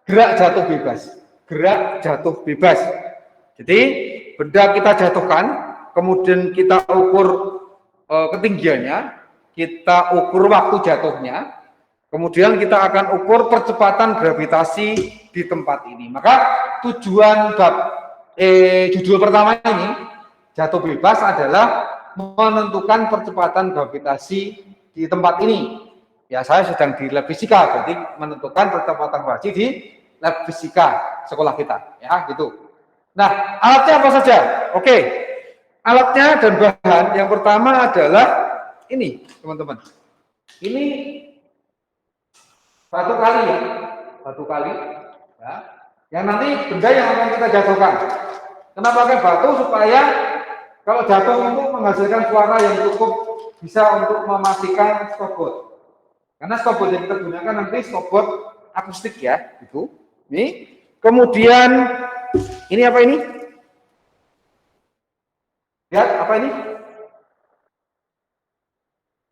gerak jatuh bebas. Gerak jatuh bebas. Jadi benda kita jatuhkan, kemudian kita ukur ketinggiannya, kita ukur waktu jatuhnya, kemudian kita akan ukur percepatan gravitasi di tempat ini. Maka tujuan judul pertama ini, jatuh bebas, adalah menentukan percepatan gravitasi di tempat ini. Ya, saya sedang di lab fisika, jadi menentukan percepatan gravitasi di lab fisika sekolah kita, ya, gitu. Nah, alatnya apa saja? Oke, alatnya dan bahan yang pertama adalah ini, teman-teman. Ini batu kali, ya, batu kali, ya, yang nanti benda yang akan kita jatuhkan. Kenapa pakai batu? Supaya kalau jatuh itu menghasilkan suara yang cukup bisa untuk mematikan stopwatch. Karena stopwatch yang kita gunakan nanti stopwatch akustik, ya, itu. Ini. Kemudian ini apa ini? Lihat apa ini?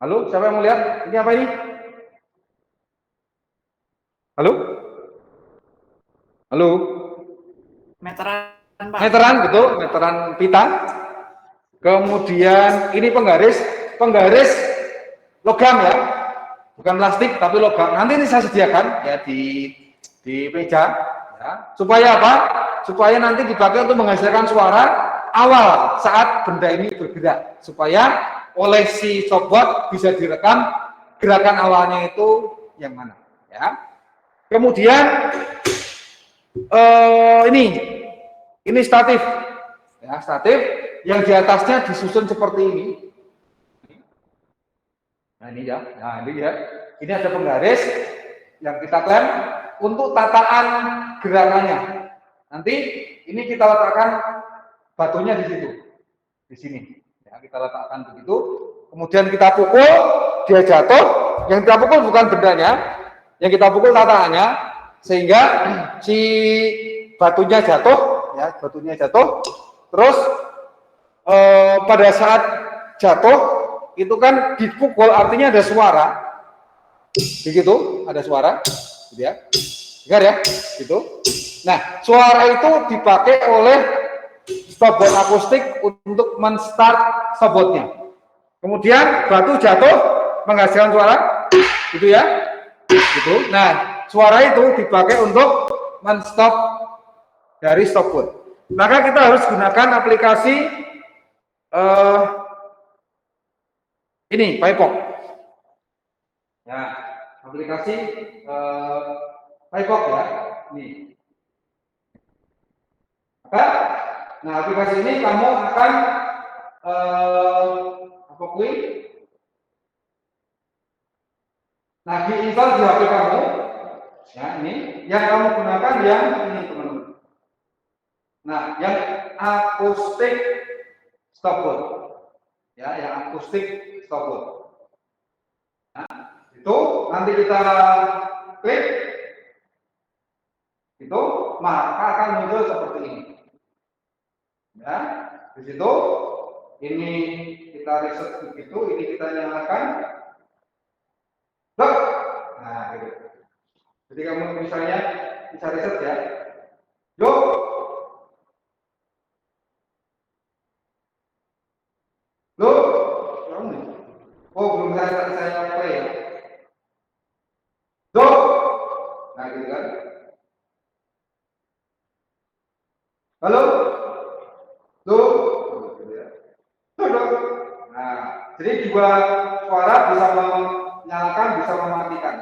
Halo, siapa yang mau lihat? Ini apa ini? Halo? Halo? Meteran, Pak. Meteran, gitu, meteran pita. Kemudian ini penggaris logam, ya, bukan plastik tapi logam. Nanti ini saya sediakan, ya, di meja, ya. Supaya apa? Supaya nanti dipakai untuk menghasilkan suara awal saat benda ini bergerak, supaya oleh si stopwatch bisa direkam gerakan awalnya itu yang mana, ya. Kemudian ini statif, ya, statif yang di atasnya disusun seperti ini. Nah, ini, ya. Nah, ini, ya. Ini ada penggaris yang kita klaim untuk tataan gerakannya. Nanti ini kita letakkan batunya di situ, di sini. Ya, kita letakkan begitu. Kemudian kita pukul, dia jatuh. Yang kita pukul bukan bendanya, yang kita pukul tataannya, sehingga si batunya jatuh, ya, batunya jatuh. Terus pada saat jatuh itu kan dipukul, artinya ada suara, begitu, ada suara, gitu, ya, dengar, ya, gitu. Nah, suara itu dipakai oleh stopwatch akustik untuk men-start stopwatchnya. Kemudian batu jatuh menghasilkan suara, gitu, ya, gitu. Nah, suara itu dipakai untuk men-stop dari stopwatch. Maka kita harus gunakan aplikasi ini, PyPok. Ya, aplikasi PyPok, ya, ini. Maka, nah, aplikasi ini kamu akan apa kui? Nah, diinstal di HP kamu, ya, ini. Yang kamu gunakan yang ini, teman-teman. Nah, yang akustik stopwatch, ya, yang akustik stopwatch. Nah, itu nanti kita klik, itu maka akan muncul seperti ini. Ya, di situ ini kita reset begitu, ini kita nyalakan. Loh, nah, gitu. Jadi kamu misalnya bisa reset, ya. Yuk. Loh, oh, belum saya play, ya. Loh, nah, gitu kan. Halo, loh, nah, jadi dua suara bisa menyalakan, bisa mematikan.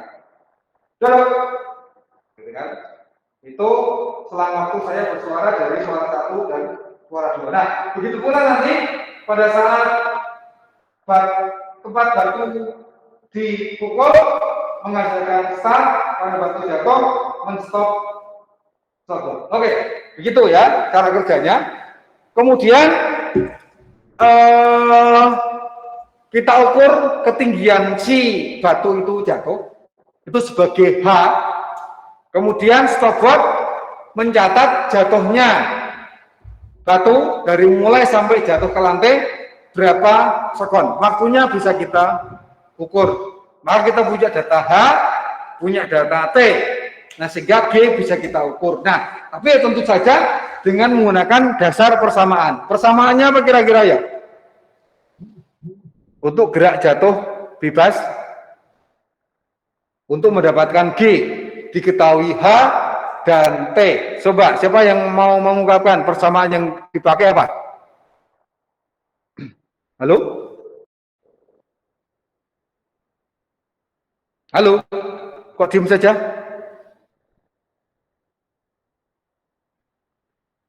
Loh, gitu kan. Itu selang waktu saya bersuara dari suara satu dan suara dua. Nah, begitu pula nanti pada saat tempat batu dipukul menghasilkan start, karena batu jatuh men-stop stopwatch. Oke, begitu, ya, cara kerjanya. Kemudian kita ukur ketinggian si batu itu jatuh, itu sebagai H. Kemudian stopwatch mencatat jatuhnya batu dari mulai sampai jatuh ke lantai berapa sekon. Waktunya bisa kita ukur. Maka kita punya data H, punya data T. Nah, sehingga G bisa kita ukur. Nah, tapi tentu saja dengan menggunakan dasar persamaan. Persamaannya apa kira-kira ya? Untuk gerak jatuh bebas, untuk mendapatkan G, diketahui H dan T. Coba, siapa yang mau mengungkapkan persamaan yang dipakai apa? Halo? Halo? Kok diem saja?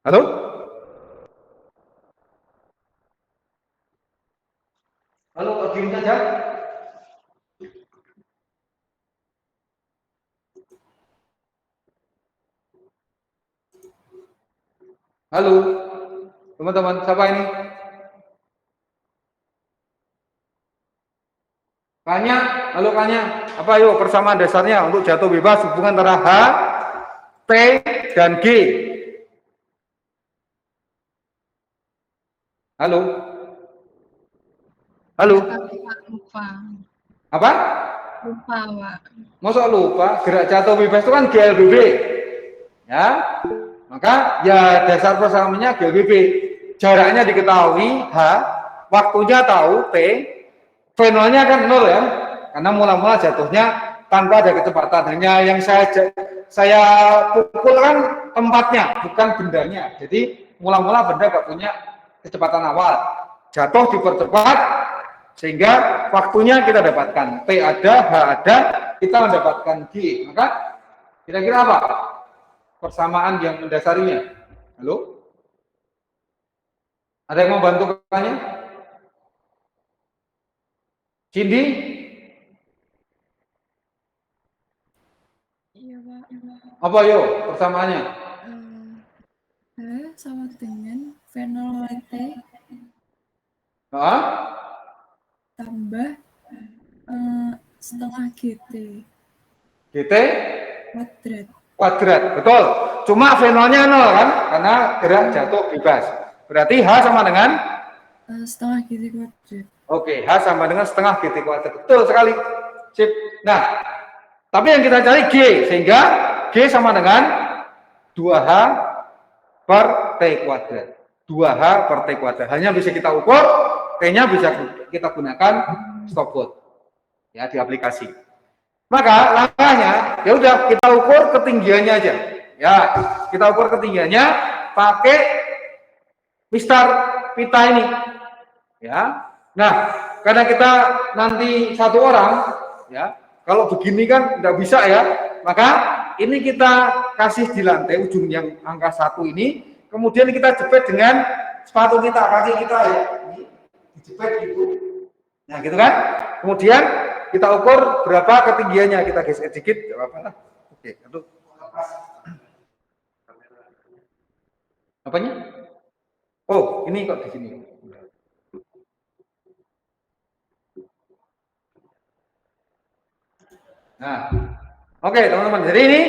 Halo? Halo, kok diem saja? Halo? Teman-teman, siapa ini? Kanya, halo Kanya. Apa yuk persamaan dasarnya untuk jatuh bebas hubungan antara H, T, dan G? Halo? Halo? Lupa. Apa? Lupa, Pak. Masa lupa? Gerak jatuh bebas itu kan GLBB. Ya, maka ya dasar persamaannya GLBB. Jaraknya diketahui H, waktunya tahu T, V0-nya kan 0 ya. Karena mula-mula jatuhnya tanpa ada kecepatan. Hanya yang saya pukul kan tempatnya, bukan bendanya. Jadi mula-mula benda gak punya kecepatan awal. Jatuh dipercepat sehingga waktunya kita dapatkan. T ada, H ada, kita mendapatkan G. Maka kira-kira apa persamaan yang mendasarinya? Halo? Ada yang mau bantu katanya? Cindy? Iya, Pak. Apa yuk persamaannya? H sama dengan V0 T Hah? tambah setengah GT GT kuadrat. kuadrat, betul. Cuma V0-nya 0 kan? Karena gerak jatuh bebas. Berarti H sama dengan? Setengah GT kuadrat. Oke, H sama dengan setengah GT kuadrat. Betul sekali. Sip. Nah, tapi yang kita cari G, sehingga G sama dengan 2H per T kuadrat. 2H per T kuadrat. Hanya bisa kita ukur, T-nya bisa kita gunakan stopwatch. Ya, di aplikasi. Maka langkahnya, ya udah kita ukur ketinggiannya aja. Ya, kita ukur ketinggiannya pakai mistar pita ini. Ya. Nah, karena kita nanti satu orang, ya, kalau begini kan tidak bisa ya, maka ini kita kasih di lantai ujung yang angka 1 ini, kemudian kita jepit dengan sepatu kita, kaki kita ya, ini dijepit gitu. Nah, gitu kan? Kemudian kita ukur berapa ketinggiannya, kita geser sedikit, apa-apa lah. Oke, itu apanya? Oh, ini kok di sini. Nah, oke teman-teman. Jadi ini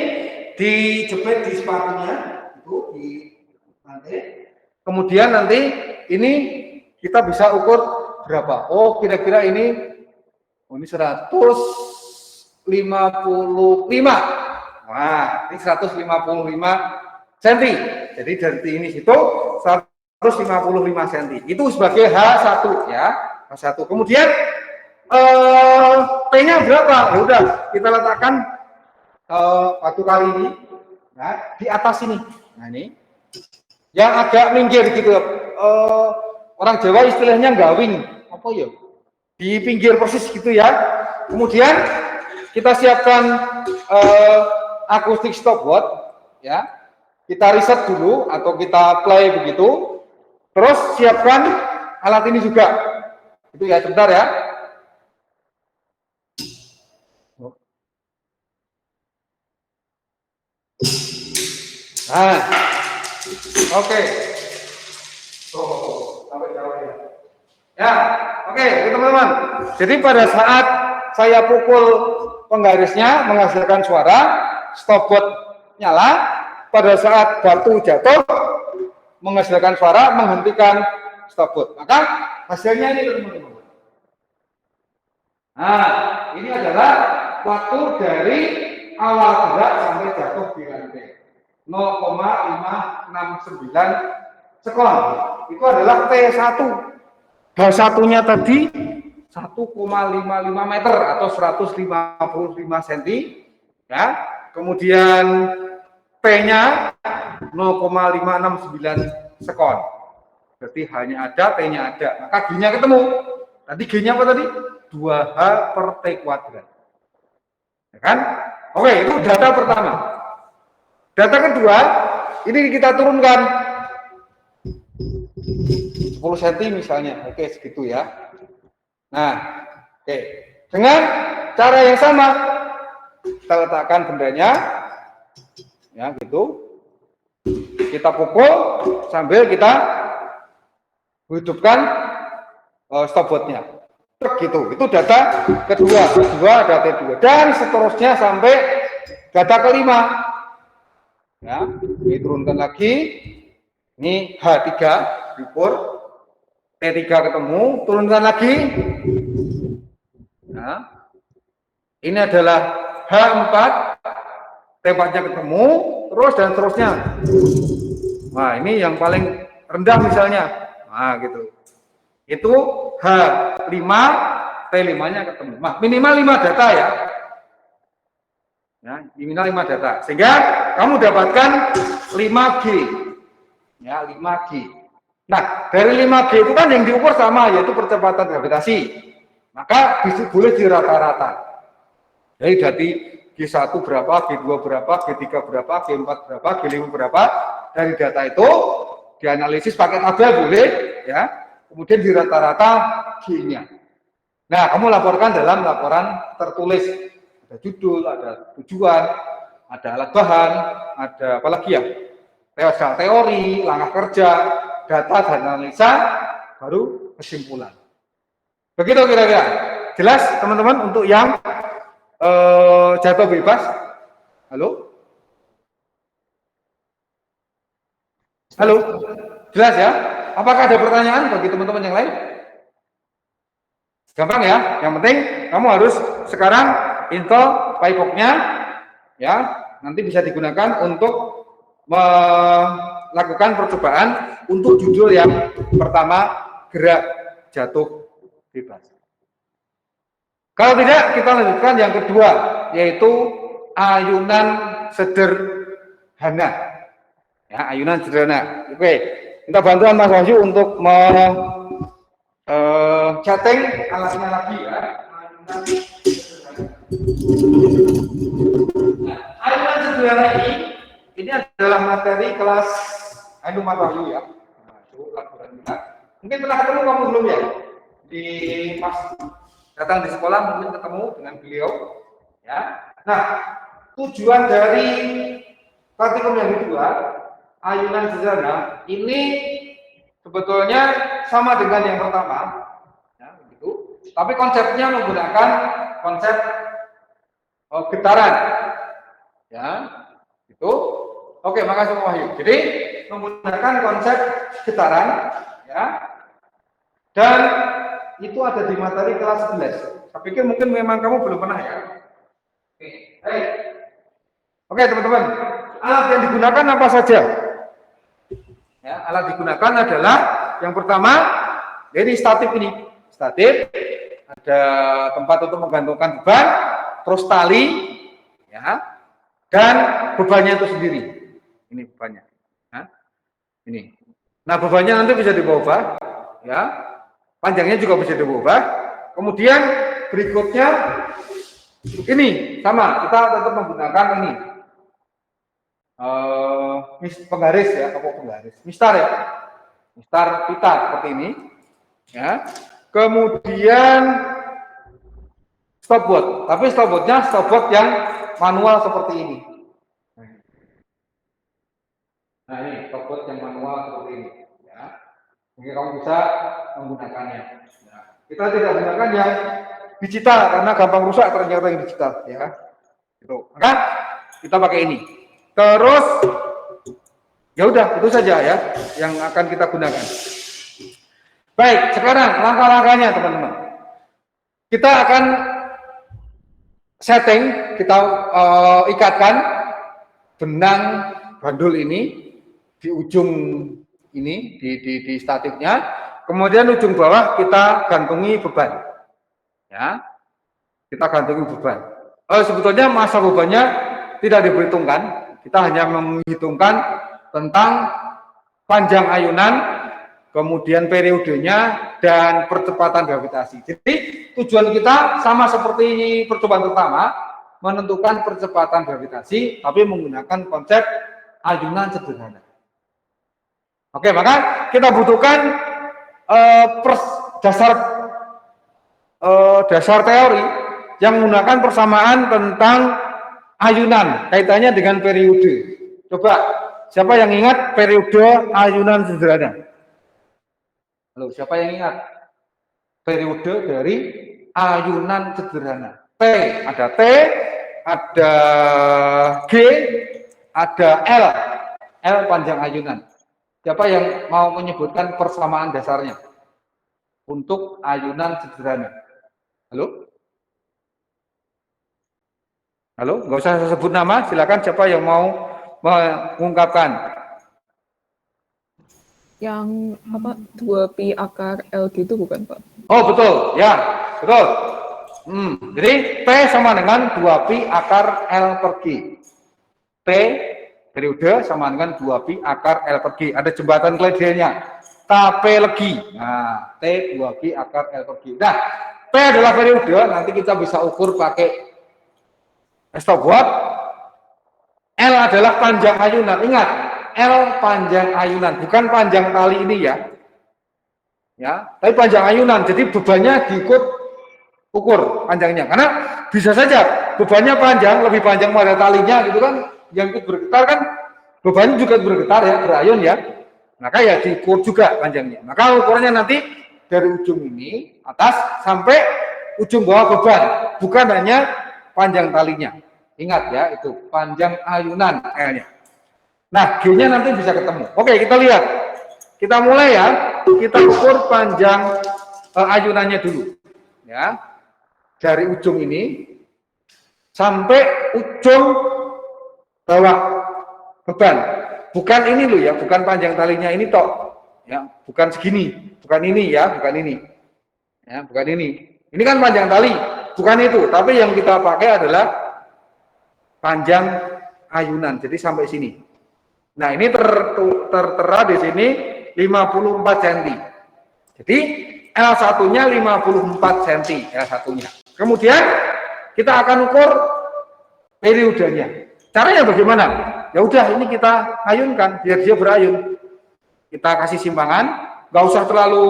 dijepit di sepatunya, itu di lantai. Kemudian nanti ini kita bisa ukur berapa. Oh, kira-kira ini, oh ini 155. Wah, ini 155 cm. Jadi dari ini situ 155 cm. Itu sebagai H1 ya, H1. Kemudian T-nya berapa? Ya udah, kita letakkan batu kali ini, nah, di atas ini. Nah ini, yang agak minggir gitu. Orang Jawa istilahnya gawing, apa ya? Di pinggir persis gitu ya. Kemudian kita siapkan akustik stopwatch, ya. Kita riset dulu atau kita play begitu. Terus siapkan alat ini juga. Itu ya, sebentar ya. Nah, oke. Oh, sampai jauh ya. Ya, oke, teman-teman. Jadi pada saat saya pukul penggarisnya menghasilkan suara, stopwatch nyala. Pada saat batu jatuh menghasilkan suara, menghentikan stopwatch. Maka hasilnya ini, teman-teman. Nah, ini adalah waktu dari awal gerak sampai jatuh di rantai. 0,569 sekon. Itu adalah T1. H1-nya tadi 1,55 meter atau 155 cm. Ya. Kemudian P-nya 0,569 sekon. Berarti hanya ada, T-nya ada. Maka G-nya ketemu. Tadi G-nya apa tadi? 2H per T kuadrat. Ya kan? Oke, itu data pertama. Data kedua, ini kita turunkan 10 cm misalnya. Oke, segitu ya. Nah, oke. Dengan cara yang sama, kita letakkan bendanya. Ya, gitu. Kita pukul sambil kita hidupkan stopwatchnya. Gitu. Itu data kedua. Kedua data kedua. Dan seterusnya sampai data kelima. Ya, ini turunkan lagi. Ini H3 diukur. T3 ketemu, turunkan lagi. Nah, ini adalah H4. T4-nya ketemu, terus dan seterusnya. Nah, ini yang paling rendah misalnya. Nah, gitu. Itu H5, T5-nya ketemu. Nah, minimal 5 data ya. Ya, minimal 5 data. Sehingga kamu dapatkan 5G. Ya, 5G. Nah, dari 5G itu kan yang diukur sama, yaitu percepatan gravitasi. Maka boleh di rata-rata. Jadi dari G1 berapa, G2 berapa, G3 berapa, G4 berapa, G5 berapa. Dari data itu dianalisis pakai tabel boleh, ya. Kemudian di rata-rata G-nya. Nah, kamu laporkan dalam laporan tertulis. Ada judul, ada tujuan, ada alat bahan, ada apa lagi ya? Teori, langkah kerja, data dan analisa, baru kesimpulan. Begitu kira-kira. Jelas teman-teman untuk yang jatuh bebas? Halo? Halo? Jelas ya? Apakah ada pertanyaan bagi teman-teman yang lain? Gampang ya? Yang penting kamu harus sekarang install PyPoc-nya, ya. Nanti bisa digunakan untuk melakukan percobaan untuk judul yang pertama, gerak jatuh bebas. Kalau tidak, kita lanjutkan yang kedua, yaitu ayunan sederhana. Ya, ayunan sederhana. Oke, kita bantuan Mas Wahyu untuk chatting alatnya lagi ya. Ayunan sederhana ini adalah materi kelas Mas Wahyu ya. Nah, itu aturan kita. Mungkin pernah ketemu kamu belum ya? Di pas datang di sekolah mungkin ketemu dengan beliau ya. Nah, tujuan dari praktikum yang kedua, ayunan sederhana ini sebetulnya sama dengan yang pertama ya, begitu. Tapi konsepnya menggunakan konsep getaran ya, gitu. Oke, makasih Pak Wahyu. Jadi menggunakan konsep getaran ya. Dan itu ada di materi kelas 11. Saya pikir mungkin memang kamu belum pernah ya. Oke, teman-teman. Alat yang digunakan apa saja? Ya, alat digunakan adalah yang pertama, jadi statif ini. Statif, ada tempat untuk menggantungkan beban, terus tali, ya, dan bebannya itu sendiri. Ini bebannya. Nah, ini. Nah, bebannya nanti bisa diubah, ya. Panjangnya juga bisa diubah. Kemudian berikutnya ini sama, kita tetap menggunakan ini penggaris ya, kapok penggaris, mistar ya, mistar pita seperti ini, ya. Kemudian stopwatch, tapi stopwatchnya stopwatch yang manual seperti ini. Nah ini stopwatch yang manual seperti ini, ya. Mungkin kamu bisa menggunakannya. Nah, kita tidak gunakan yang digital karena gampang rusak ternyata yang digital, ya. Gitu. Maka kita pakai ini. Terus ya udah itu saja ya yang akan kita gunakan. Baik, sekarang langkah-langkahnya teman-teman. Kita akan setting, kita ikatkan benang bandul ini di ujung ini di statiknya, kemudian ujung bawah kita gantungi beban, ya, kita gantungi beban. Sebetulnya masa bebannya tidak diperhitungkan, kita hanya menghitungkan tentang panjang ayunan, kemudian periodenya dan percepatan gravitasi. Jadi tujuan kita sama seperti percobaan pertama, menentukan percepatan gravitasi, tapi menggunakan konsep ayunan sederhana. Oke, maka kita butuhkan dasar teori yang menggunakan persamaan tentang ayunan, kaitannya dengan periode. Coba, siapa yang ingat periode ayunan sederhana? Halo, siapa yang ingat periode dari ayunan sederhana? Ada T, ada G, ada L. L panjang ayunan. Siapa yang mau menyebutkan persamaan dasarnya untuk ayunan sederhana? Halo? Halo, nggak usah sebut nama, silakan siapa yang mau mengungkapkan. Yang apa 2pi akar L gitu bukan Pak? Oh betul, ya betul. Jadi P sama dengan 2pi akar L per G. P periode sama dengan 2pi akar L per G. Ada jembatan kelebihannya. T legi. Nah, T 2pi akar L per G. Nah, P adalah periode, nanti kita bisa ukur pakai stopwatch. L adalah panjang ayunan. Ingat, L panjang ayunan, bukan panjang tali ini ya. Ya, tapi panjang ayunan. Jadi bebannya diikut ukur panjangnya. Karena bisa saja bebannya panjang, lebih panjang pada talinya gitu kan. Yang ikut bergetar kan bebannya juga bergetar ya, berayun ya. Maka ya diukur juga panjangnya. Maka ukurannya nanti dari ujung ini atas sampai ujung bawah beban, bukan hanya panjang talinya. Ingat ya, itu panjang ayunan L-nya. Nah, G-nya nanti bisa ketemu. Oke, kita lihat. Kita mulai ya. Kita ukur panjang ayunannya dulu. Ya. Dari ujung ini sampai ujung bawah beban. Bukan ini loh ya, bukan panjang talinya ini tok. Ya, bukan segini. Bukan ini ya, bukan ini. Ya, bukan ini. Ini kan panjang tali, bukan itu. Tapi yang kita pakai adalah panjang ayunan. Jadi sampai sini. Nah, ini tertera di sini 54 cm. Jadi L1-nya 54 cm, L1-nya. Kemudian kita akan ukur periodenya. Caranya bagaimana? Ya udah, ini kita ayunkan biar dia berayun. Kita kasih simpangan, nggak usah terlalu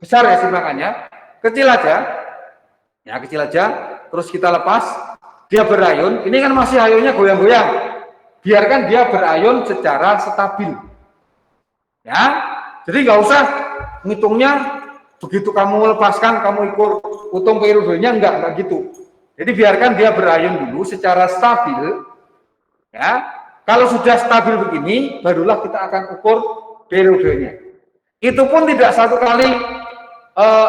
besar ya simpangannya, kecil aja. Ya, kecil aja. Terus kita lepas, dia berayun. Ini kan masih ayunnya goyang-goyang. Biarkan dia berayun secara stabil. Ya, jadi nggak usah ngitungnya begitu kamu lepaskan, kamu hitung periodenya, enggak gitu. Jadi biarkan dia berayun dulu secara stabil. Ya, kalau sudah stabil begini, barulah kita akan ukur periodenya. Itu pun tidak satu kali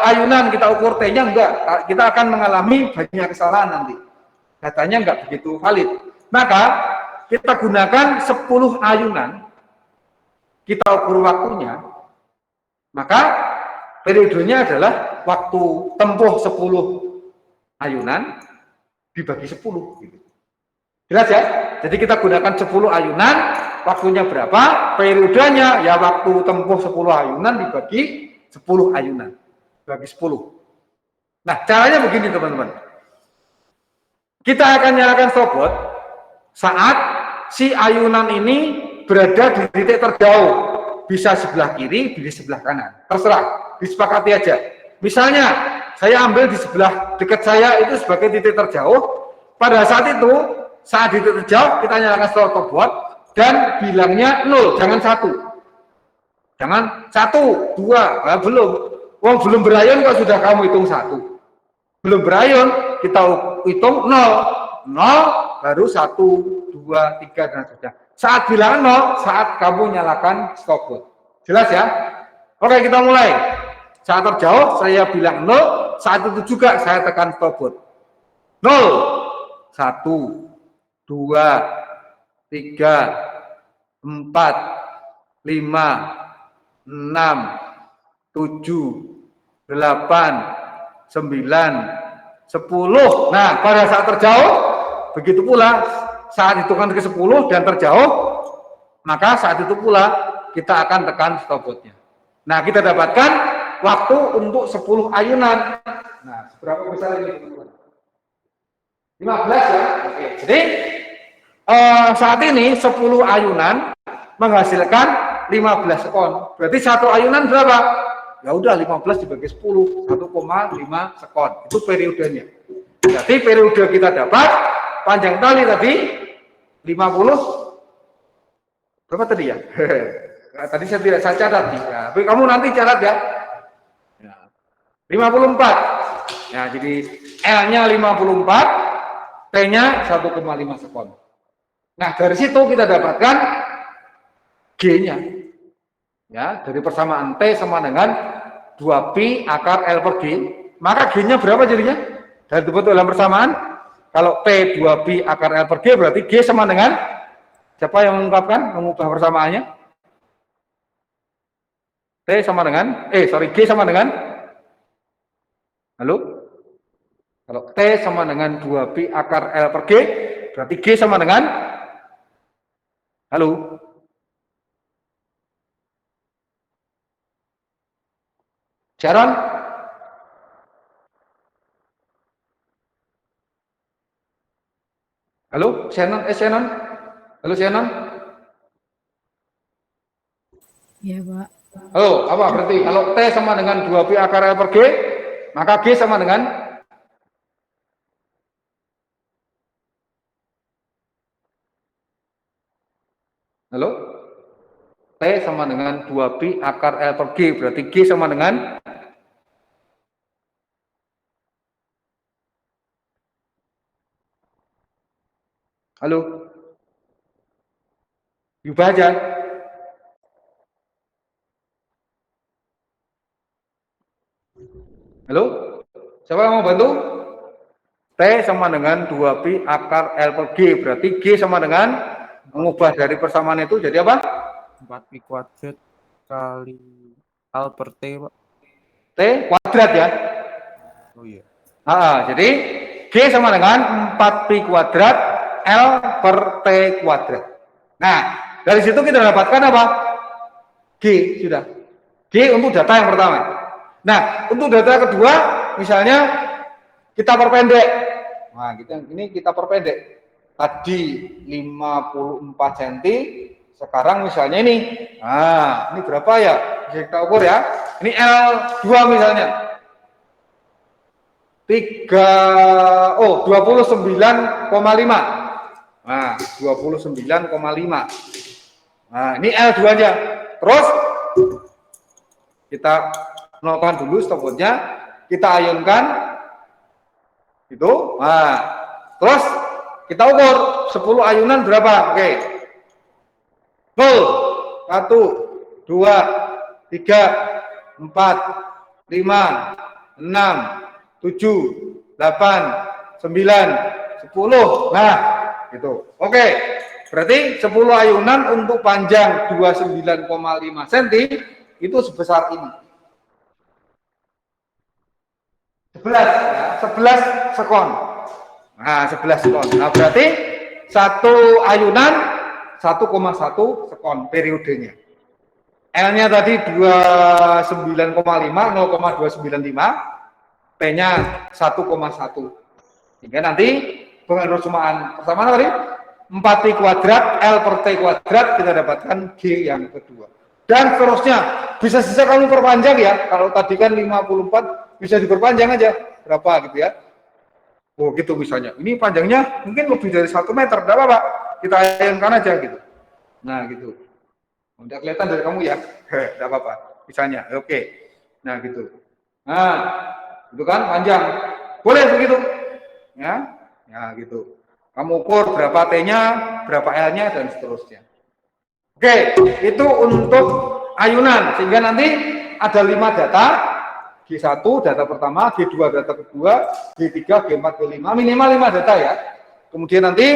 ayunan kita ukur T-nya, enggak. Kita akan mengalami banyak kesalahan nanti. Datanya enggak begitu valid. Maka kita gunakan 10 ayunan, kita ukur waktunya, maka periodenya adalah waktu tempuh 10 ayunan dibagi 10. Gitu. Jelas ya? Jadi kita gunakan 10 ayunan, waktunya berapa? Periodenya ya waktu tempuh 10 ayunan dibagi 10 ayunan. Bagi 10. Nah, caranya begini teman-teman. Kita akan nyalakan stopwatch saat si ayunan ini berada di titik terjauh. Bisa sebelah kiri, bisa sebelah kanan. Terserah, disepakati aja. Misalnya, saya ambil di sebelah dekat saya itu sebagai titik terjauh. Pada saat itu, saat titik terjauh, kita nyalakan stopwatch dan bilangnya 0, jangan 1. Jangan 1, 2, belum. Wong belum berayun kok sudah kamu hitung 1. Belum berayun, kita hitung 0. 0, baru 1, 2, 3, dan seterusnya. Saat bilang 0, saat kamu nyalakan stopwatch. Jelas ya? Oke, kita mulai. Saat terjauh, saya bilang 0, saat itu juga saya tekan stopwatch. 0, 1, 2, 3, 4, 5, 6, 7, 8, 9, 10. Nah, pada saat terjauh, begitu pula saat hitungan ke 10 dan terjauh, maka saat itu pula kita akan tekan stopwatch-nya. Nah, kita dapatkan waktu untuk 10 ayunan. Nah, seberapa besar ini? 15 ya. Oke. Jadi saat ini 10 ayunan menghasilkan 15 sekon. Berarti satu ayunan berapa? Ya udah 15 dibagi 10, 1,5 sekon. Itu periodenya. Jadi periode kita dapat panjang tali tadi 50. Berapa tadi ya? Nah, tadi saya tidak saya catat ya. Tapi kamu nanti catat ya. 54. Ya, jadi L-nya 54, T-nya 1,5 sekon. Nah, dari situ kita dapatkan G-nya. Ya, dari persamaan T sama dengan 2pi akar L per G. Maka G-nya berapa jadinya? Dari bentuk dalam persamaan. Kalau T 2pi akar L per G berarti G sama dengan, siapa yang mengungkapkan, mengubah persamaannya? T sama dengan, G sama dengan, halo? Kalau T sama dengan 2pi akar L per G, berarti G sama dengan, halo? Sharon? Halo, Shannon? Shannon? Halo, Shannon? Iya, Pak. Halo, apa berarti? Kalau T sama dengan 2pi akar L per G, maka G sama dengan, halo? T sama dengan 2pi akar L per G, berarti G sama dengan, halo? Yuk aja. Halo? Siapa yang mau bantu? T sama dengan 2pi akar L per G, berarti G sama dengan, mengubah dari persamaan itu jadi apa? 4pi kuadrat kali L per T, Pak. T kuadrat ya? Oh iya. Jadi G sama dengan 4pi kuadrat L per T kuadrat. Nah, dari situ kita dapatkan apa? G, sudah. G untuk data yang pertama. Nah, untuk data kedua, misalnya kita perpendek. Nah, ini kita perpendek. Tadi 54 cm, sekarang misalnya ini. Nah, ini berapa ya? Bisa kita ukur ya. Ini L2 misalnya. 29,5. Nah, 29,5. Nah, ini L2-nya. Terus kita nolkan dulu stopwatch-nya, kita ayunkan itu. Nah, terus kita ukur 10 ayunan berapa? Oke. 0, 1, 2, 3, 4, 5, 6, 7, 8, 9, 10. Nah, itu. Oke. Berarti 10 ayunan untuk panjang 29,5 cm itu sebesar ini. 11 sekon. Nah, 11 sekon. Nah, berarti satu ayunan 1,1 sekon periodenya. L-nya tadi 29,5, 0,295, P-nya 1,1. Sehingga nanti persamaan tadi 4pi kuadrat L per T kuadrat kita dapatkan G yang kedua. Dan seterusnya, bisa kamu perpanjang ya. Kalau tadi kan 54, bisa diperpanjang aja. Berapa gitu ya. Oh gitu misalnya. Ini panjangnya mungkin lebih dari 1 meter. Tidak apa-apa. Kita ayunkan aja gitu. Nah gitu. Udah kelihatan dari kamu ya. Tidak apa-apa. Misalnya. Oke. Nah gitu. Nah. Itu kan panjang. Boleh begitu. Ya. Ya gitu. Kamu ukur berapa T-nya, berapa L-nya, dan seterusnya. Oke, itu untuk ayunan. Sehingga nanti ada 5 data G1 data pertama, G2 data kedua, G3, G4, G5, minimal 5 data ya. Kemudian nanti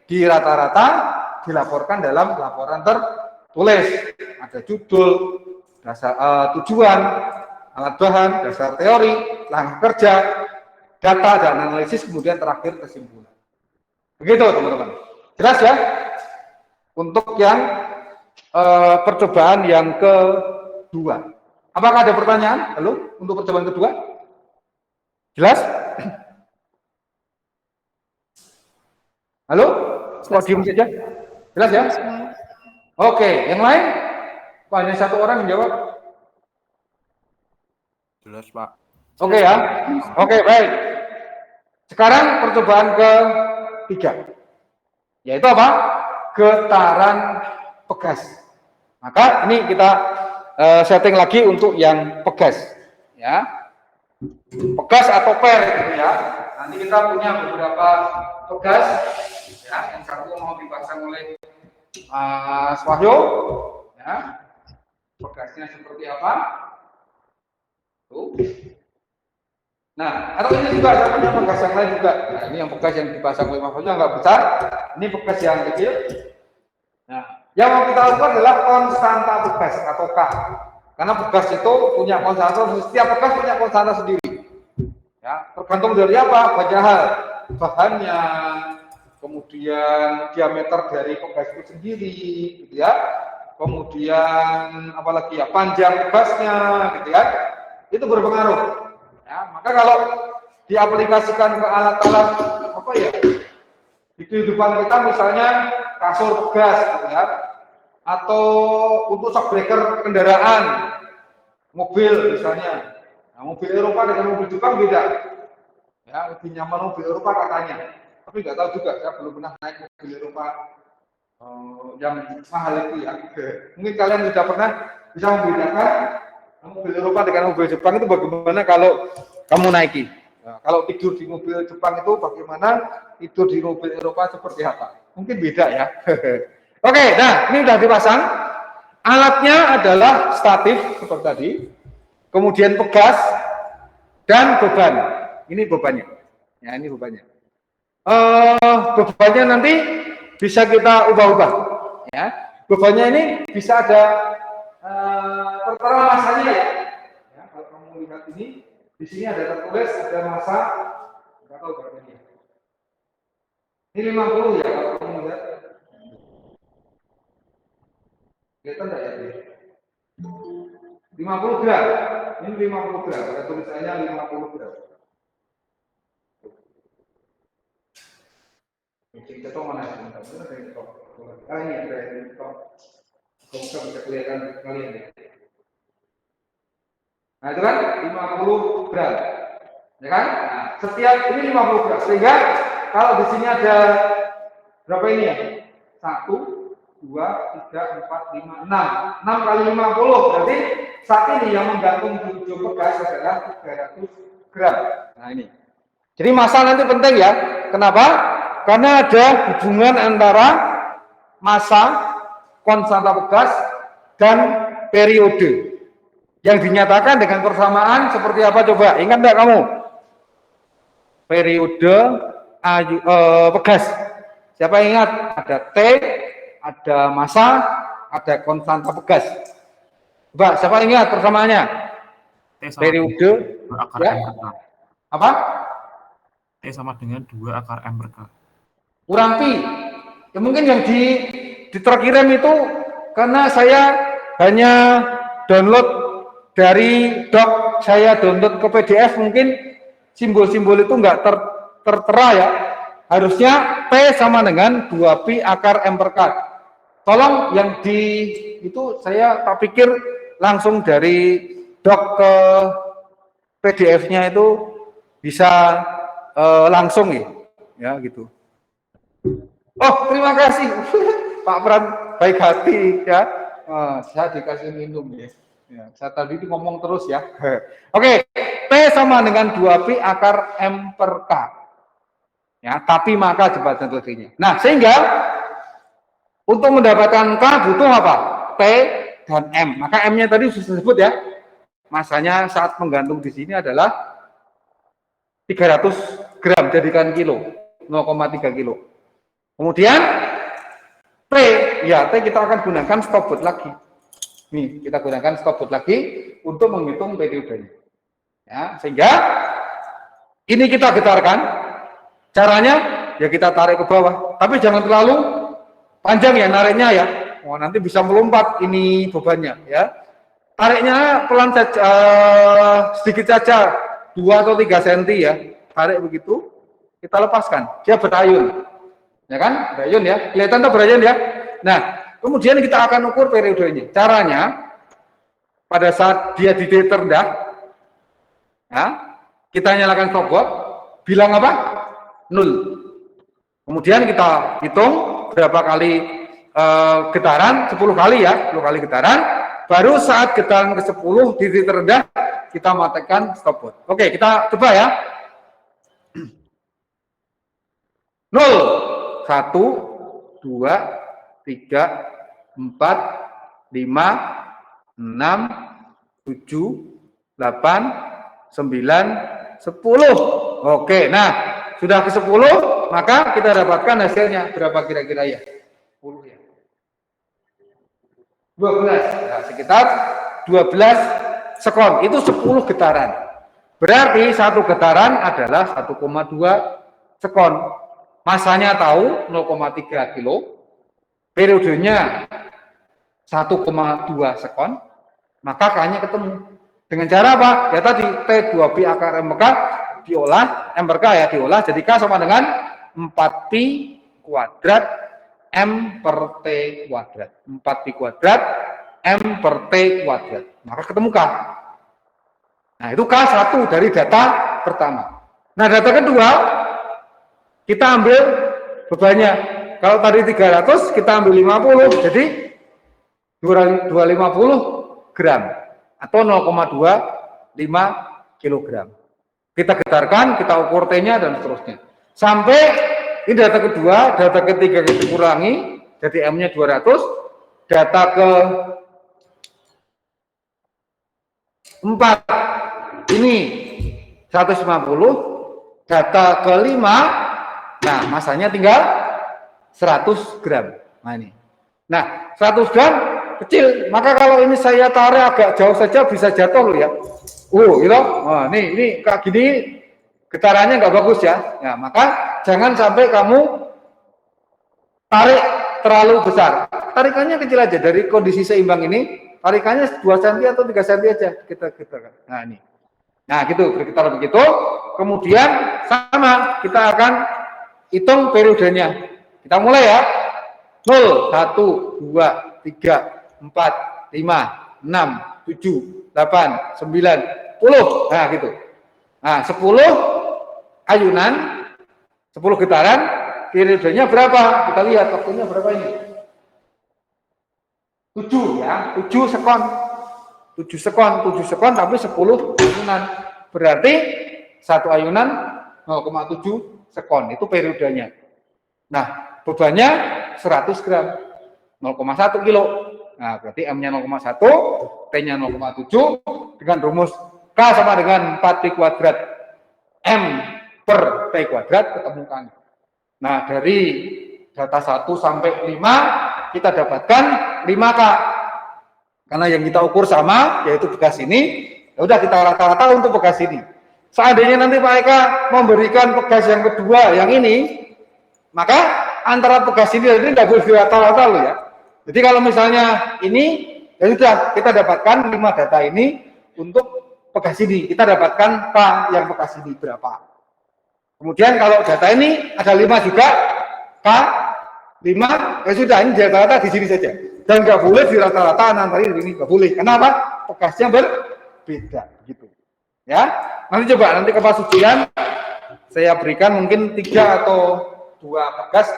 di rata-rata dilaporkan dalam laporan tertulis. Ada judul, dasar tujuan, alat bahan, dasar teori, langkah kerja, data dan analisis, kemudian terakhir kesimpulan. Begitu teman-teman. Jelas ya? Untuk yang percobaan yang kedua. Apakah ada pertanyaan? Halo, untuk percobaan kedua? Jelas? Halo? Kok diem saja? Jelas ya? Oke, yang lain? Pak, hanya satu orang yang jawab. Jelas, Pak. Oke ya? Oke, baik. Sekarang percobaan ketiga. Yaitu apa? Getaran pegas. Maka ini kita setting lagi untuk yang pegas. Ya. Pegas atau per gitu ya. Nanti kita punya beberapa pegas. Ya, yang satu mau dipasang oleh Mas Wahyu. Ya. Pegasnya seperti apa? Tuh. Nah, atau ini juga ada punya pegas yang lain juga. Nah, ini yang pegas yang dipasang oleh Mas Wahyu nggak besar. Ini pegas yang kecil. Nah, yang mau kita lakukan adalah konstanta pegas atau K. Karena pegas itu punya konstanta, setiap pegas punya konstanta sendiri. Ya, tergantung dari apa? Banyak hal. Bahannya, kemudian diameter dari pegas itu sendiri, gitu ya. Kemudian apalagi ya, panjang pegasnya, gitu ya. Itu berpengaruh. Ya, maka kalau diaplikasikan ke alat-alat apa ya? Di kehidupan kita misalnya kasur pegas, gitu ya. Atau untuk shock breaker kendaraan, mobil misalnya. Nah, mobil Eropa dengan mobil Jepang beda. Ya, lebih nyaman mobil Eropa katanya. Tapi nggak tahu juga, saya belum pernah naik mobil Eropa yang mahal itu ya. Mungkin kalian sudah pernah bisa membedakan mobil Eropa dengan mobil Jepang itu bagaimana kalau kamu naiki. Nah, kalau tidur di mobil Jepang itu bagaimana, tidur di mobil Eropa seperti apa? Mungkin beda ya. Oke, nah ini sudah dipasang. Alatnya adalah statif seperti tadi. Kemudian pegas dan beban. Ini bebannya. Ya, ini bebannya. Bebannya nanti bisa kita ubah-ubah. Ya, bebannya ini bisa ada tertera masanya ya. Ya. Kalau kamu lihat ini, di sini ada tertulis ada masa. Nggak tahu berapa ini. Ini 50 ya kalau kamu lihat. Kelihatan enggak ya? 50 gram. Ini 50 gram. Ada tulisannya 50 gram. Ini cetok mana? Sebentar. Ini cetok. Ini ada cetok. Semoga bisa kelihatan kalian ya. Nah itu kan 50 gram. Ya kan? Nah, setiap ini 50 gram. Sehingga kalau di sini ada berapa ini ya? 1 2, 3, 4, 5, 6 kali 50 berarti saat ini yang menggantung di ujung pegas adalah 300 gram. Nah ini. Jadi massa nanti penting ya. Kenapa? Karena ada hubungan antara massa, konstanta pegas, dan periode. Yang dinyatakan dengan persamaan seperti apa coba? Ingat enggak kamu? Periode pegas. Siapa yang ingat? Ada T, ada massa, ada konstanta pegas. Coba, siapa ingat persamaannya? Periode ya. Apa? T sama dengan 2 akar M per K. Kurang pi. Ya mungkin yang terkirim itu karena saya hanya download dari doc, saya download ke PDF, mungkin simbol-simbol itu enggak tertera ya. Harusnya P sama dengan 2pi akar M per K. Tolong yang itu saya tak pikir langsung dari doc ke PDF-nya itu bisa langsung ya gitu. Oh, terima kasih Pak Pran, baik hati ya. Saya dikasih minum ya. Saya tadi itu ngomong terus ya. Oke, P sama dengan 2pi akar M per K. Ya, tapi maka jembatan teorinya. Nah, sehingga untuk mendapatkan K butuh apa? P dan M. Maka M-nya tadi sudah disebut ya. masanya saat menggantung di sini adalah 300 gram jadikan kilo, 0,3 kilo. Kemudian T, ya T kita akan gunakan stopwatch lagi. Nih, kita gunakan stopwatch lagi untuk menghitung periodenya. Ya, sehingga ini kita getarkan. Caranya ya kita tarik ke bawah, tapi jangan terlalu panjang ya nariknya ya. Oh, nanti bisa melompat ini bebannya ya. Tariknya pelan saja, sedikit saja, 2 atau 3 cm ya. Tarik begitu, kita lepaskan. Dia berayun. Ya kan? Berayun ya. Kelihatan tuh berayun ya. Nah, kemudian kita akan ukur periodenya. Caranya pada saat dia di titik terendah, ya, kita nyalakan stopwatch, bilang apa? 0. Kemudian kita hitung berapa kali getaran, 10 kali ya, 10 kali getaran. Baru saat getaran ke-10 di titik terendah, kita matikan stopwatch. Oke, kita coba ya. 0, 1, 2, 3, 4, 5, 6, 7, 8, 9, 10. Oke, nah sudah ke 10, maka kita dapatkan hasilnya. Berapa kira-kira ya? 10 ya. 12. Nah, sekitar 12 sekon. Itu 10 getaran. Berarti satu getaran adalah 1,2 sekon. Masanya tahu 0,3 kilo. Periodenya 1,2 sekon. Maka K-nya ketemu. Dengan cara apa? Ya tadi T2Pi akar M per K diolah, M per K ya diolah, jadi K sama dengan 4Pi kuadrat M per T kuadrat. 4Pi kuadrat M per T kuadrat. Maka ketemu K. Nah itu K1 dari data pertama. Nah data kedua, kita ambil bebannya. Kalau tadi 300, kita ambil 50, jadi 250 gram. Atau 0,25 kilogram. Kita getarkan, kita ukur T-nya dan seterusnya. Sampai ini data kedua, data ketiga kita kurangi, jadi M-nya 200, data ke 4 ini 150, data ke 5, nah masanya tinggal 100 gram. Nah ini. Nah, 100 gram kecil, maka kalau ini saya tarik agak jauh saja bisa jatuh loh ya. Gitu. Nah, ini kayak gini getarannya nggak bagus ya. Nah, maka jangan sampai kamu tarik terlalu besar. Tarikannya kecil aja dari kondisi seimbang ini. Tarikannya 2 cm atau 3 cm aja kita getarkan. Nah, ini. Nah, gitu bergetar begitu. Kemudian sama kita akan hitung periodenya. Kita mulai ya. 0, 1, 2, 3, 4, 5, 6, 7, 8, 9, 10. Nah, gitu. Nah, 10 ayunan, 10 getaran, periodenya berapa? Kita lihat waktunya berapa ini? 7 ya, 7 sekon. 7 sekon, 7 sekon tapi 10 ayunan. Berarti satu ayunan 0,7 sekon, itu periodenya. Nah, bebannya 100 gram, 0,1 kilo. Nah, berarti M-nya 0,1, T-nya 0,7, dengan rumus K sama dengan 4Pi kuadrat M per T kuadrat ketemukan. Nah, dari data 1 sampai 5, kita dapatkan 5K. Karena yang kita ukur sama, yaitu bekas ini, ya udah kita rata-rata untuk bekas ini. Seandainya nanti Pak Eka memberikan bekas yang kedua, yang ini, maka antara bekas ini dan ini tidak boleh dirata-rata loh ya. Jadi kalau misalnya ini, ya sudah kita dapatkan 5 data ini untuk bekas ini. Kita dapatkan K yang bekas ini berapa. Kemudian kalau data ini ada 5 juga, K 5, ya sudah ini rata-rata di sini saja. Dan nggak boleh dirata-rata antara ini nggak boleh. Kenapa? Bekasnya berbeda gitu. Ya, nanti coba nanti ke pas ujian saya berikan mungkin 3 atau 2 bekas.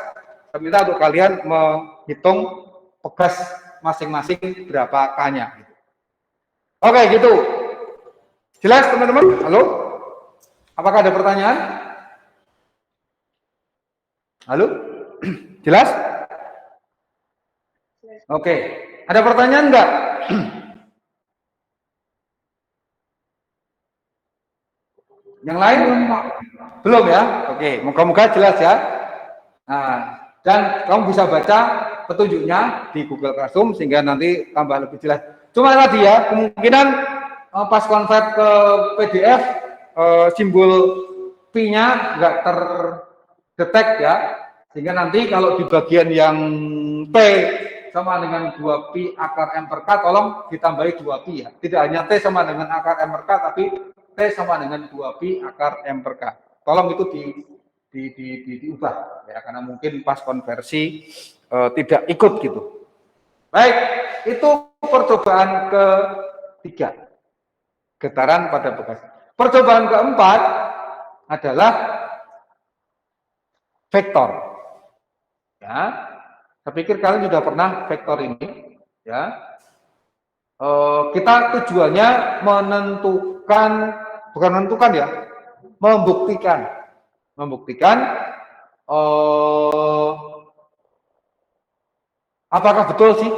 Saya minta untuk kalian menghitung bekas masing-masing berapa K-nya. Gitu. Oke, gitu. Jelas teman-teman? Halo? Apakah ada pertanyaan? Halo? Jelas? Oke. Ada pertanyaan enggak? Yang lain? Belum ya? Oke, moga-moga jelas ya. Nah, dan kamu bisa baca petunjuknya di Google Classroom sehingga nanti tambah lebih jelas. Cuma tadi ya, kemungkinan pas convert ke PDF simbol P-nya nggak terdetek ya, sehingga nanti kalau di bagian yang T sama dengan 2Pi akar M per K, tolong ditambahi 2Pi ya. Tidak hanya T sama dengan akar M per K, tapi T sama dengan 2Pi akar M per K. Tolong itu diubah ya, karena mungkin pas konversi tidak ikut gitu. Baik, itu percobaan ketiga, getaran pada bekas. Percobaan keempat adalah vektor. Ya, saya pikir kalian sudah pernah vektor ini. Ya, kita tujuannya menentukan, bukan menentukan ya, membuktikan apakah betul sih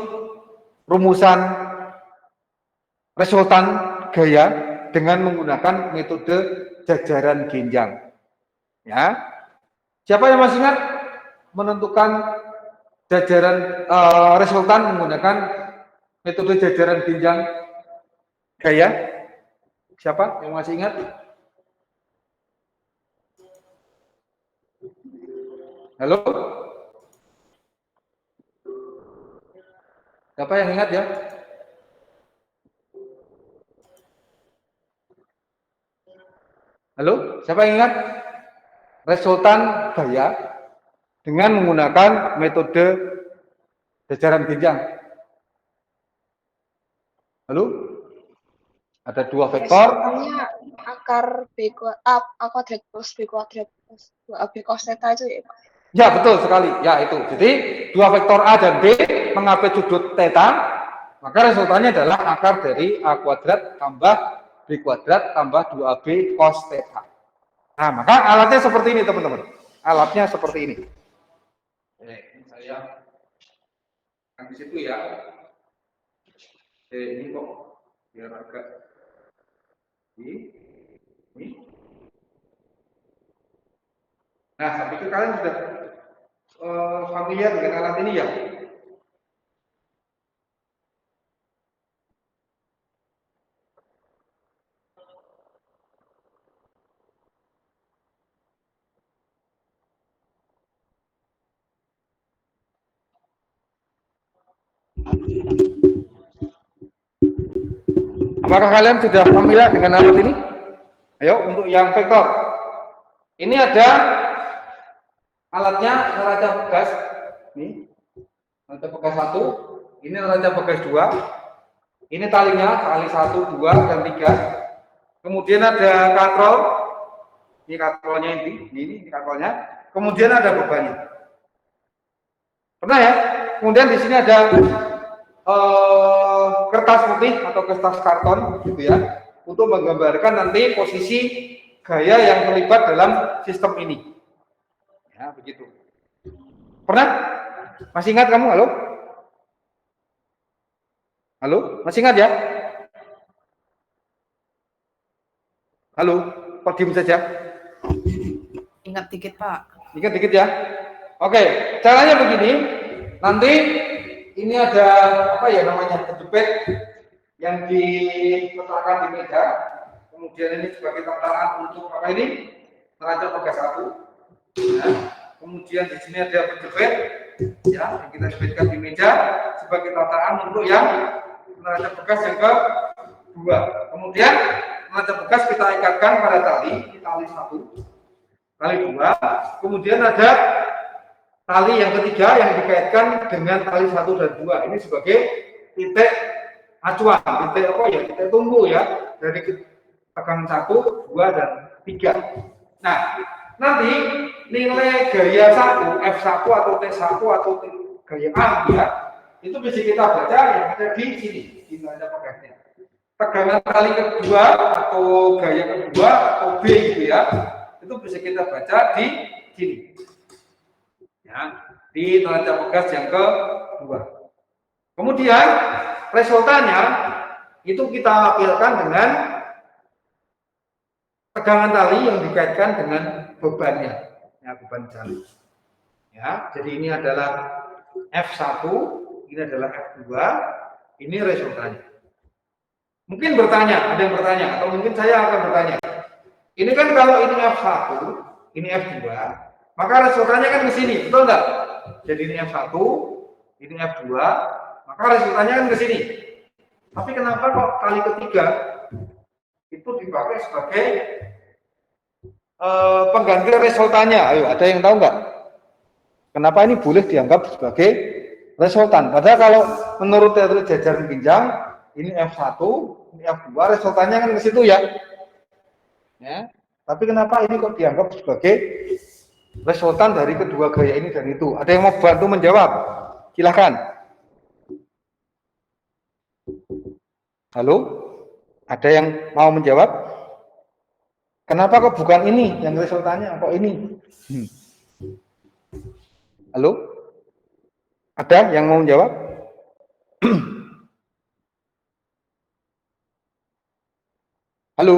rumusan resultan gaya dengan menggunakan metode jajaran genjang. Ya, siapa yang masih ingat menentukan jajaran resultan menggunakan metode jajaran genjang gaya? Siapa yang masih ingat? Halo? Siapa yang ingat ya? Halo? Siapa yang ingat? Resultan gaya dengan menggunakan metode jajaran genjang. Halo? Ada dua vektor. Resultannya akar B kuadrat plus B kuadrat plus 2AB cos theta itu ya Pak? Ya, betul sekali. Ya, itu. Jadi, dua vektor A dan B mengambil sudut theta, maka resultannya adalah akar dari A kuadrat tambah B kuadrat tambah 2AB cos theta. Nah, maka alatnya seperti ini, teman-teman. Alatnya seperti ini. Saya di situ ya. Ini kok biar agak ini. Nah, saya pikir kalian sudah familiar dengan alat ini ya. Apakah kalian sudah familiar dengan alat ini? Ayo, untuk yang vektor. Ini ada alatnya neraca bekas. Ini neraca bekas 1, ini neraca bekas 2. Ini talinya, tali 1, 2, dan 3. Kemudian ada katrol. Ini katrolnya ini katrolnya. Kemudian ada bebannya. Pernah ya? Kemudian di sini ada kertas putih atau kertas karton gitu ya, untuk menggambarkan nanti posisi gaya yang terlibat dalam sistem ini. Ya, begitu. Pernah? Masih ingat kamu? Halo? Halo? Masih ingat ya? Halo? Kok diem saja? Ingat dikit, Pak. Ingat dikit ya. Oke, caranya begini. Nanti ini ada apa ya namanya, kejepit yang diletakkan di meja. Kemudian ini sebagai tataan untuk apa ini? Neraca bekas 1. Ya. Kemudian di sini ada penjepit ya, yang kita jepitkan di meja sebagai tataan untuk yang neraca bekas yang kedua. Kemudian neraca bekas kita ikatkan pada tali 1, tali 2. Kemudian ada tali yang ketiga yang dikaitkan dengan tali 1 dan 2. Ini sebagai titik acuan, titik apa ya? Titik tumbuh ya, dari tekanan 1, 2, dan 3. Nah, nanti nilai gaya 1, F1 atau T1 atau gaya A ya, itu bisa kita baca yang ada di sini, di neraca bekasnya. Tegangan tali kedua atau gaya kedua atau B gitu ya, itu bisa kita baca di sini. Ya, di neraca bekas yang kedua. Kemudian resultannya itu kita tampilkan dengan tegangan tali yang dikaitkan dengan bebannya, ya, beban tali. Ya, jadi ini adalah F1, ini adalah F2, ini resultannya. Mungkin bertanya, ada yang bertanya, atau mungkin saya akan bertanya. Ini kan kalau ini F1, ini F2, maka resultannya kan ke sini, betul nggak? Jadi ini F1, ini F2, maka resultannya kan ke sini. Tapi kenapa kok kali ketiga itu dipakai sebagai pengganti resultannya? Ayo, ada yang tahu nggak? Kenapa ini boleh dianggap sebagai resultan? Padahal kalau menurut teori jajaran ginjal, ini F1, ini F2, resultannya kan ke situ ya. Ya. Tapi kenapa ini kok dianggap sebagai resultan dari kedua gaya ini dan itu? Ada yang mau bantu menjawab? Silahkan. Halo? Ada yang mau menjawab? Kenapa kok bukan ini yang resultannya? Kok ini? Halo? Ada yang mau menjawab? Halo?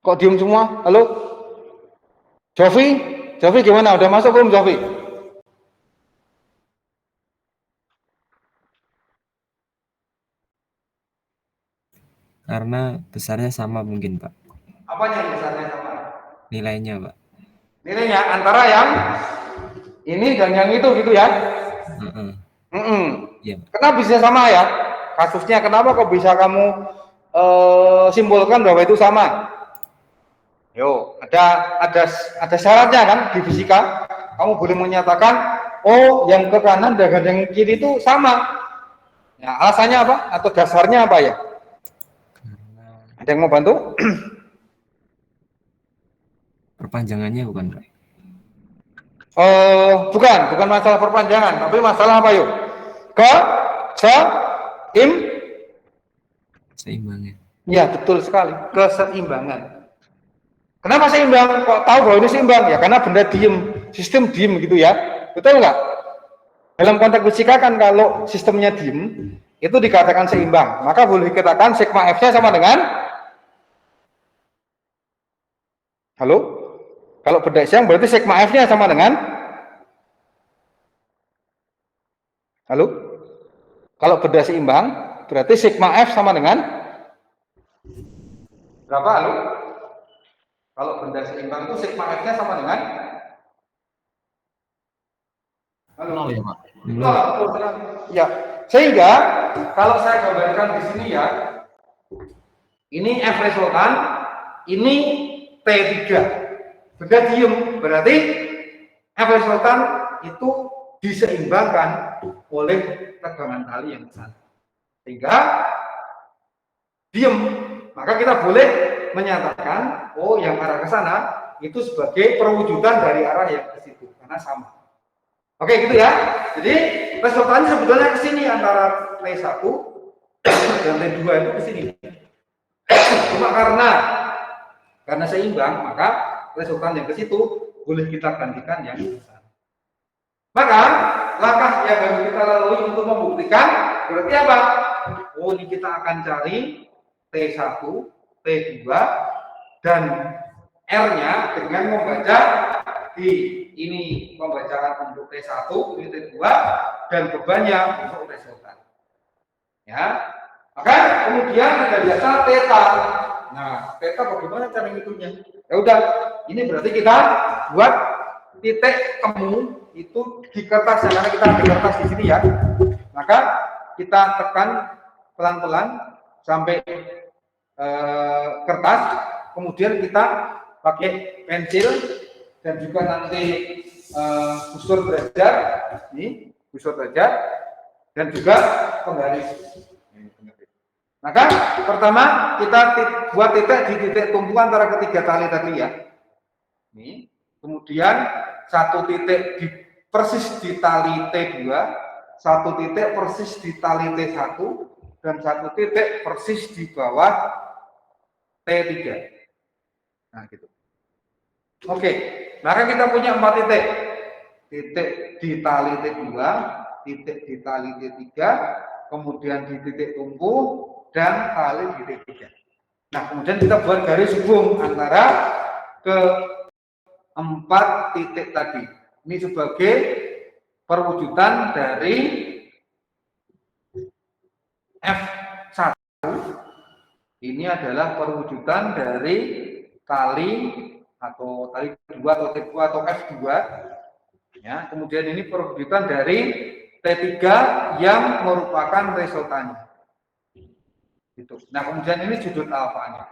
Kok diem semua? Halo? Jovi? Jovi gimana? Udah masuk belum Jovi? Karena besarnya sama mungkin, Pak. Apanya yang besarnya sama? Nilainya, Pak. Nilainya antara yang ini dan yang itu gitu ya? Iya, Pak. Kenapa bisa sama ya? Kasusnya kenapa kok bisa kamu simpulkan bahwa itu sama? Yo, ada syaratnya kan di fisika. Kamu boleh menyatakan, oh yang ke kanan dengan yang kiri itu sama. Ya, alasannya apa? Atau dasarnya apa ya? Ada yang mau bantu? Perpanjangannya bukan, Pak? Bukan masalah perpanjangan, tapi masalah apa yuk? Seimbangnya. Ya, betul sekali, keseimbangan. Kenapa seimbang? Kok tahu bahwa ini seimbang? Ya karena benda diem, sistem diem gitu ya. Betul nggak? Dalam konteks fisika kan kalau sistemnya diem, itu dikatakan seimbang. Maka boleh dikatakan sigma F-nya sama dengan halo? Kalau benda siang berarti sigma F-nya sama dengan halo? Kalau benda seimbang berarti sigma F sama dengan berapa halo? Kalau benda seimbang itu sigma F-nya sama dengan halo? 0 ya, Pak? 0. Ya, sehingga kalau saya gambarkan di sini ya, ini F resultan, ini T3. Benda diem, berarti F resultan itu diseimbangkan oleh tegangan tali yang besar. Sehingga diem, maka kita boleh menyatakan, oh yang arah ke sana itu sebagai perwujudan dari arah yang ke situ, karena sama. Oke, gitu ya. Jadi resultannya sebetulnya ke sini antara T1 dan T2 itu ke sini. Cuma karena seimbang, maka resultan yang ke situ boleh kita gantikan yang besar. Maka langkah yang harus kita lalui untuk membuktikan berarti apa? Oh, ini kita akan cari T1, T2 dan R-nya dengan membaca di ini pembacaan untuk T1, ini T2 dan bebannya untuk resultan. Ya. Maka kemudian ada biasa theta. Nah, theta bagaimana cara ngitungnya? Ya udah, ini berarti kita buat titik temu itu di kertas, karena kita ambil kertas di sini ya. Maka kita tekan pelan-pelan sampai kertas, kemudian kita pakai pensil dan juga nanti busur derajat, ini busur derajat dan juga penggaris. Maka pertama kita buat titik di titik tumpu antara ketiga tali tadi ya. Ini, kemudian satu titik persis di tali T2, satu titik persis di tali T1, dan satu titik persis di bawah T3. Nah, gitu. Oke, maka kita punya 4 titik. Titik di tali T2, titik di tali T3, kemudian di titik tumpu, dan kali di titik 3. Nah, kemudian kita buat garis hubung antara keempat titik tadi. Ini sebagai perwujudan dari F1. Ini adalah perwujudan dari kali atau tali kedua atau T2 atau F2. Ya, kemudian ini perwujudan dari T3 yang merupakan resultannya. Gitu. Nah, kemudian ini sudut alfanya.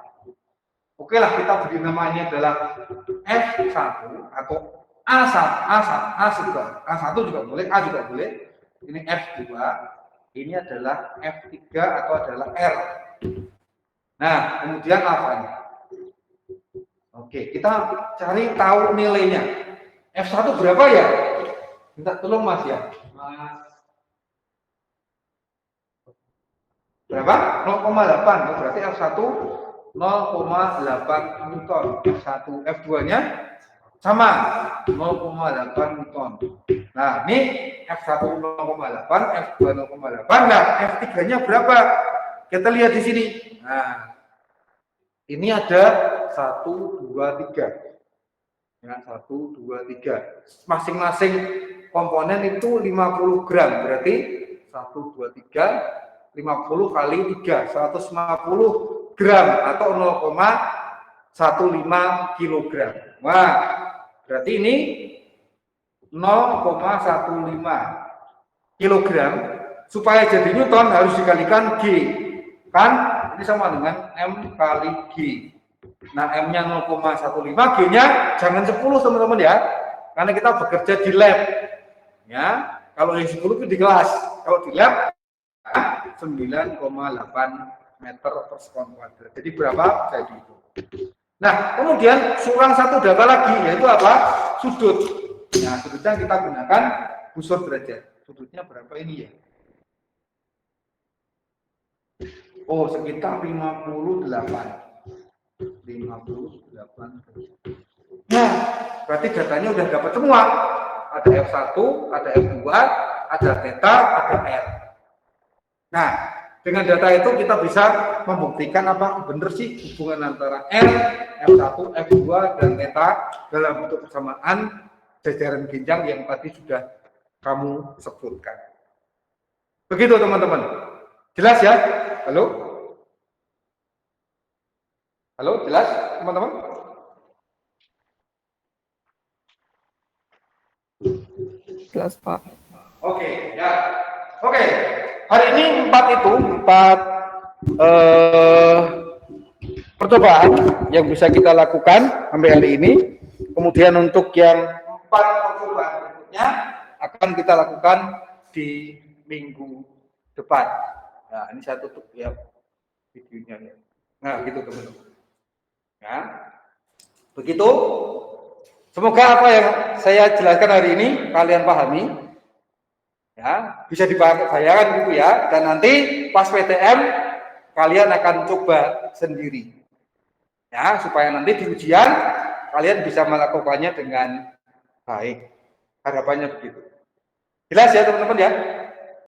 Oke lah, kita beri namanya adalah F1 atau A1, A1 juga boleh, A juga boleh. Ini F2, ini adalah F3 atau adalah R. Nah, kemudian alfanya. Oke, kita cari tahu nilainya. F1 berapa ya? Minta tolong Mas ya. Berapa? 0,8. Berarti F1 0,8 Newton. F1, F2-nya sama 0,8 Newton. Nah, ini F1 0,8, F2 0,8. Nah, F3-nya berapa? Kita lihat di sini. Nah, ini ada 1, 2, 3. Ya, 1, 2, 3. Masing-masing komponen itu 50 gram. Berarti 1, 2, 3. 50 kali 3, 150 gram atau 0,15 kilogram. Wah, berarti ini 0,15 kilogram. Supaya jadi Newton harus dikalikan G. Kan ini sama dengan M kali G. Nah, M-nya 0,15, G-nya jangan 10 teman-teman ya. Karena kita bekerja di lab. Ya, kalau yang 10 itu di kelas. Kalau di lab 9,8 meter per sekon kuadrat. Jadi berapa? Jadi itu. Nah, kemudian kurang satu data lagi, yaitu apa? Sudut. Nah, sudutnya kita gunakan busur derajat. Sudutnya berapa ini ya? Oh, sekitar 58. 58. Nah, berarti datanya udah dapat semua. Ada F1, ada F2, ada theta, ada R. Nah, dengan data itu kita bisa membuktikan apa benar sih hubungan antara R, F1, F2, dan theta dalam bentuk persamaan jajaran ginjal yang tadi sudah kamu sebutkan. Begitu teman-teman. Jelas ya? Halo? Halo, jelas teman-teman? Jelas, Pak. Oke, ya. Oke. Hari ini empat percobaan yang bisa kita lakukan sampai hari ini. Kemudian untuk yang 4 percobaan berikutnya akan kita lakukan di minggu depan. Nah, ini saya tutup ya videonya. Nah, gitu teman-teman. Ya. Begitu. Semoga apa yang saya jelaskan hari ini kalian pahami. Ya, bisa dibayangkan gitu ya, dan nanti pas PTM kalian akan coba sendiri ya, supaya nanti di ujian kalian bisa melakukannya dengan baik. Harapannya begitu. Jelas ya teman-teman ya?